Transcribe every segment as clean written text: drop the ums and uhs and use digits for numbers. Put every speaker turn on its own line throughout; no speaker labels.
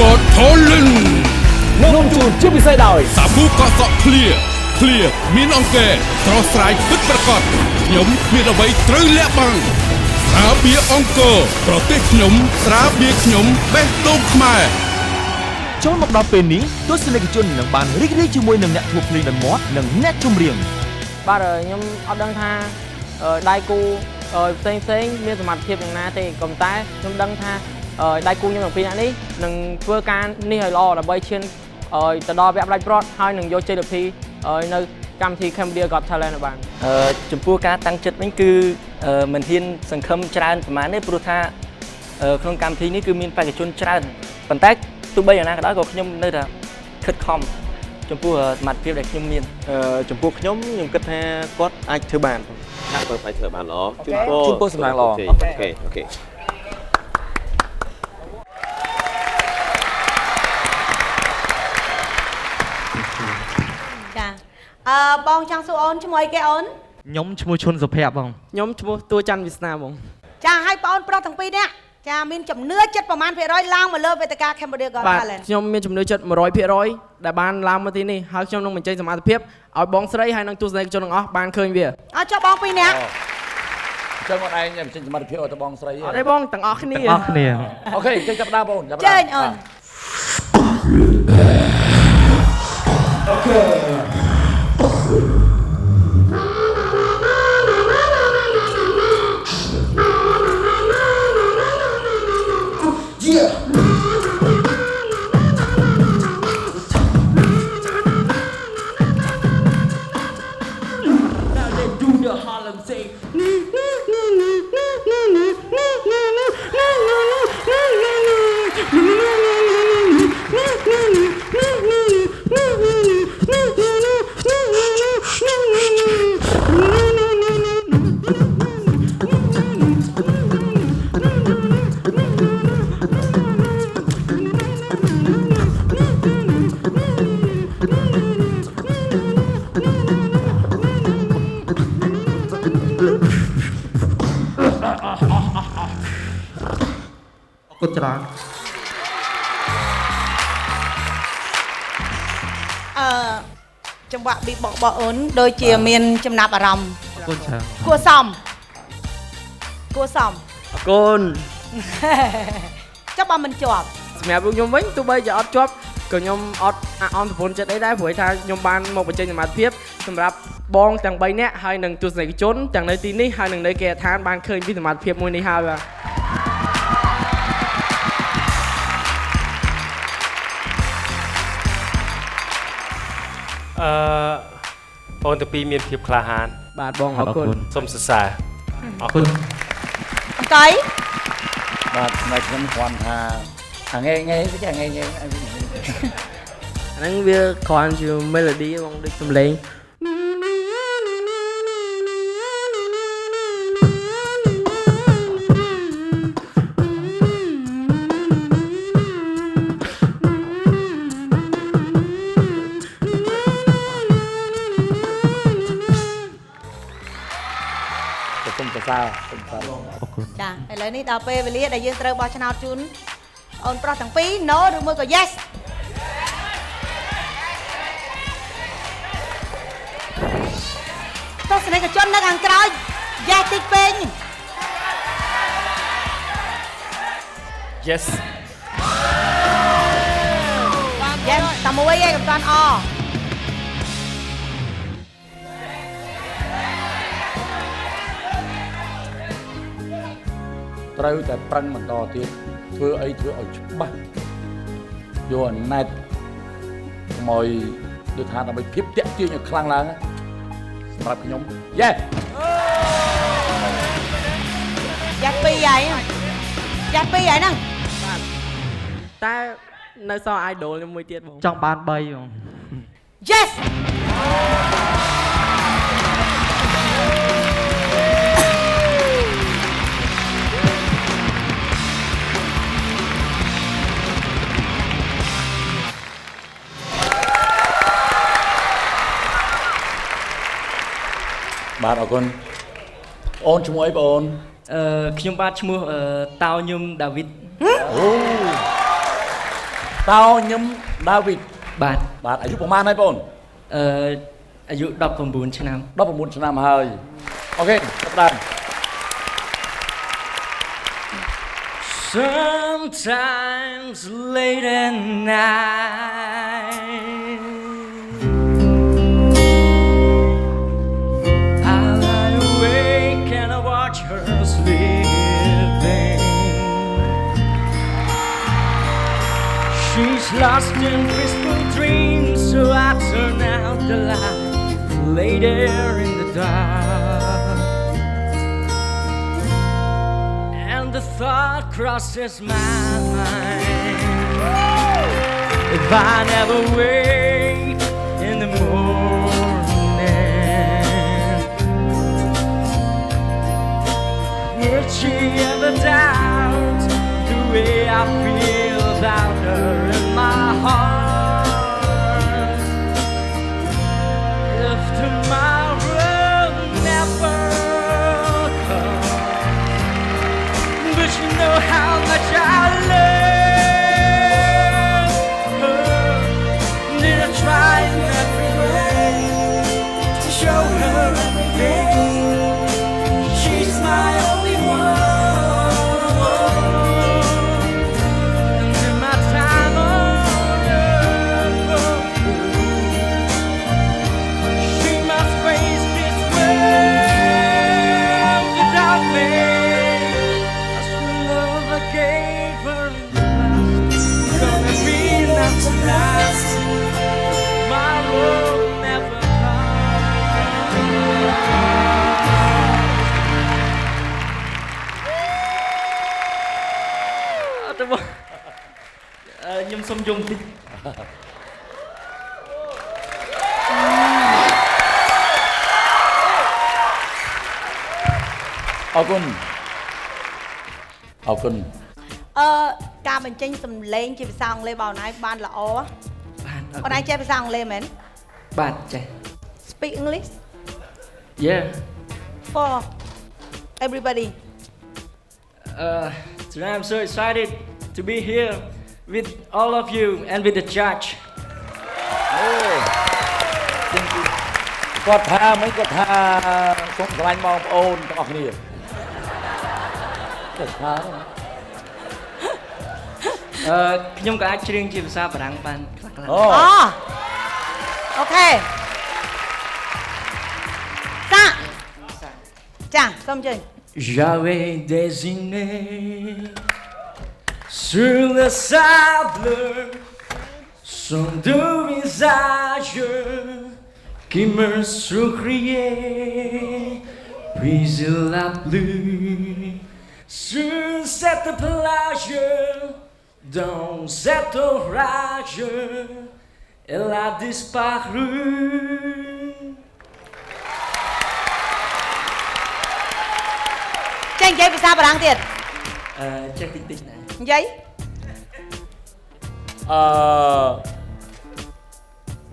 Got Holland
នំជូនជាពិសេសដោយ
សាប៊ូកក់សក់ឃ្លាមានអង្គែស្រស់ស្រាយពិតប្រាកដខ្ញុំមានអ្វីត្រូវលាក់បាំងស្រាបៀរអង្គរប្រទេសខ្ញុំស្រាបៀរខ្ញុំបេះដូងខ្មែរ
ចូលមកដល់ពេលនេះទស្សនិកជននឹងបានរីករាយជាមួយនឹងអ្នកធ្វើភ្លេងដោយមាត់និងអ្នកចម្រៀង
បាទខ្ញុំអត់ដឹងថាដៃគូផ្សេងមានសមត្ថភាពយ៉ាងណាទេក៏ប៉ុន្តែខ្ញុំដឹងថាដៃគូខ្ញុំទាំងពីរនាក់នេះនឹងធ្វើការនេះឲ្យល្អដើម្បីឈានទៅដល់វគ្គផ្ដាច់ព្រាត់ហើយនឹងយកជ័យលាភីនៅកម្មវិធី Cambodia Got Talent បាន
ចំពោះការតាំងចិត្តវិញគឺមិនហ៊ានសង្ឃឹមច្រើនប្រហែលទេព្រោះថាក្នុងកម្មវិធីនេះគឺមានបេក្ខជនច្រើនប៉ុន្តែទោះបីយ៉ាងណាក៏ដោយក៏ខ្ញុំនៅតែខិតខំចំពោះសមត្ថភាពដែលខ្ញុំមាន
ចំពោះខ្ញុំគិតថាគាត់អាចធ្វើបាន
ដាក់បើអាចធ្វើបានល្អជូន
ពរសម្រាប់ល្អ
អូខេ
ចាបងចង់សួរអូនឈ្មោះអីគេអូន
ខ្ញុំឈ្មោះឈុនសុភ័ក្របង
ខ្ញុំឈ្មោះតួច័ន្ទវាសនាបង
ចាឲ្យបងប្រុសទាំងពីរនាក់ចាមានជំនឿចិត្តប្រមាណ%ឡើងមកលើវេទិកា Cambodia Got Talent
ខ្ញុំមានជំនឿចិត្ត100%ដែលបានឡើងមកទីនេះហើយខ្ញុំនឹងបញ្ចេញសមត្ថភាពឲ្យបងស្រីហើយនឹងទស្សនិកជនទាំងអស់បានឃើញវា
អត់ចុះបងពីរនាក់
ចឹងអត់ឯងបញ្ចេញសមត្ថភាពឲ្យទៅបងស្រី
អត់ទេបងទាំងអស់គ្នា
អូខេចេញចាប់ដើមបង
ចេញអូន
អូខេគុណច្រើន
ចង្វាក់ប៊ីបរបស់អូនដូចជាមានចំណាប់អារម្មណ៍
គុណច្រើន
គួរសម
អរគុណ
ចុះបើមិនជាប់
សម្រាប់ខ្ញុំវិញទោះបីជាអត់ជាប់ក៏ខ្ញុំអត់អន់ប្រពន្ធចិត្តអីដែរព្រោះថាខ្ញុំបានមកបញ្ចេញសមត្ថភាពសម្រាប់បងទាំង3នាក់ហើយនឹងទស្សនិកជនទាំងនៅទីនេះហើយនឹងនៅគេដ្ឋានបានឃើញពីសមត្ថភាពមួយនេះហើយបាទ
បងតាពីមានភាពក្លាហាន
បាទបងអរគុណ
សូមសរសើរ
អរគុណ
អង្កៃ
បាទផ្នែកខ្ញុំគ្រាន់ថាថ្ងៃស្អីថ្ងៃ
អាហ្នឹងវាគ្រាន់ជា melody បងដូចសំឡេង
ចាឥឡូវនេះដល់ពេលវេលាដែលយើងត្រូវបោះឆ្នោតជូនអូនប្រុសទាំងពីរ no ឬមួយក៏ yes ទស្សនិកជននៅខាងក្រោយ yes តិចពេក
yes
តែមួយឯងកំតាន់អ
ត្រូវតែប្រឹងបន្តទៀតធ្វើអីធ្វើឲ្យច្បាស់យកអាណែតកុំឲ្យដូចថាដើម្បីភាពតាក់ទាញឲ្យខ្លាំងឡើងសម្រាប់ខ្ញុំយេ
យ៉ាត់ពីរហើយហ្នឹង
តែនៅសល់ idol មួយទៀតបង
ចង់បាន3បង
yes
បាទអរគុណអូនឈ្មោះអីបងអូន
ខ្ញុំបាទឈ្មោះតោញឹមដាវីត
អូ តើខ្ញុំដាវីត
បាទ
បាទអាយុប្រហែលហើយបង
អាយុ19ឆ្នាំ
19ឆ្នាំហើយអូខេចាប់ដើម
Sometimes late at night I lie awake and I watch her sleeping She's lost in peaceful dreams so I turn out the light later in the dark And the thought crosses my mind If I never wake in the morning Would she ever doubt the way I feel about her in my heart If tomorrow never But you know how much I love her Did I try in every way To show her everything She's my only one And in my time on earth She must face this world without me Love I gave her in the past Gonna be enough to last My road never comes ខ្ញុំសុំយំតិច
អរគុណ
ការបញ្ចេញសម្លេងជាភាសាអង់គ្លេសបងណៃបានល្អ
បាទ
អូនឯងចេះភាសាអង់គ្លេសមែន
បាទចេះ
Speak English
Yeah
for everybody
Today I'm so excited to be here with all of you and with the judge
គាត់ថាមិនគាត់ថាសូមស្រឡាញ់បងប្អូនទាំងអស់គ្នាគាត់ថា
ខ្ញុំក៏អាចច្រៀងជាភាសាបារាំងបានខ្លះៗ
អូអូខេចាសូមជើញ
J'avais dessiné sur le sable son doux visage qui me souriait, puis il a plu sur cette plage, dans cet orage, elle a disparu.
ចេះនិយាយភាសាបារាំងទៀត
ចេះតិចតិចណា
និយាយ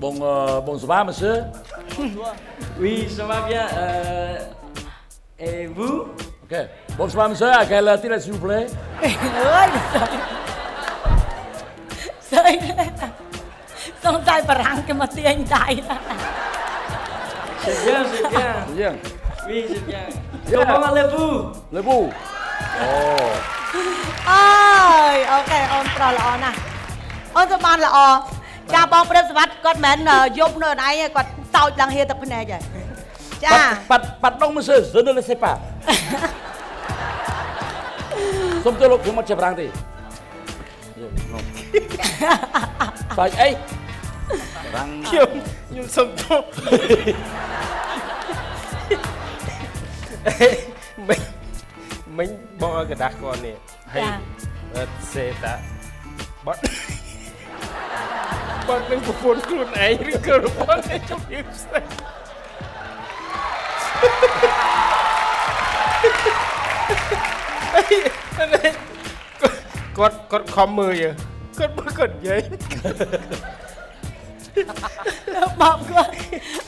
បងសបាmonsieur
Oui, ça va bien. Et vous?
OKបងសបាmonsieur à quelle heure s'il vous plaît
អើយស្អីសង្ស័យបារាំងគេមកទាញដៃ
C'est bien, c'est bien.
bien
Oui, c'est bien. Comment allez-vous?
le bout អូ
អើយអូខេអូនប្រុសល្អណាស់អូនទៅបានល្អចាបងព្រឹបសវត្តគាត់មិនមែនយប់នៅឯងគាត់សោចឡើងហៀទឹកភ្នែកហើយចា
Pardon monsieur je ne le sais pas សុំទៅលោកខ្ញុំមកចាប់រាំងទេស្អីអីរាំង
ខ្ញុំសុំទោសមិញបងឲ្យកដាស់គាត់នេះហើយសេតាបត់នឹងប្រពន្ធខ្លួនឯងឬក៏របស់ឯងជំរាបផ្សេងគាត់ខំមើលគាត់មើលគាត់និយាយ
បងគាត់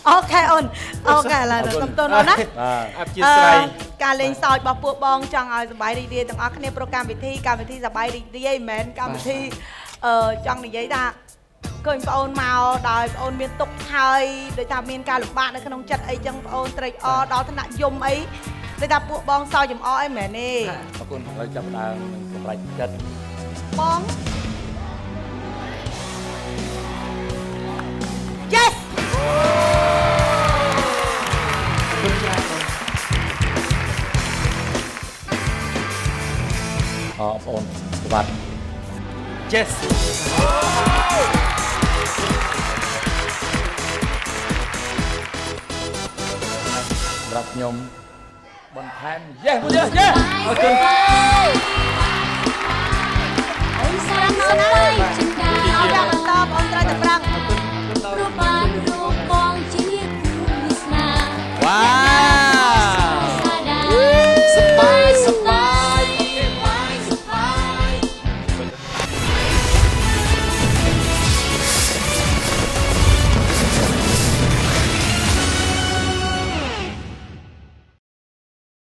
អូខេអូនអូខេឥឡូវសុំទោសអូនណា
អព្យាស្រ័យ
ការលេងសើចរបស់ពួកបងចង់ឲ្យសប្បាយរីករាយទាំងអស់គ្នាព្រោះកម្មវិធីសប្បាយរីករាយមិនមែនកម្មវិធី ចង់និយាយថាឃើញបងអូនមកដោយបងអូនមានទុកហើយដូចថាមានការលំបាកនៅក្នុងចិត្តអីចឹងបងអូនត្រេកអរដល់ថ្នាក់យំអីដូចថាពួកបងសើចចំអអីមែនទេ
អរគុណឥឡូវចាប់ផ្ដើមនឹងសម្រេចចិត្ត
បង Yes
បងប្អូនស្វាត់
Yes
សម្រាប់ខ្ញុំបន្ថែម Yes មួយទៀត Yes អរគុណ
អរយ៉ាងបន្តបងអូនត្រូវតែប្រាំង
រូបបានរូ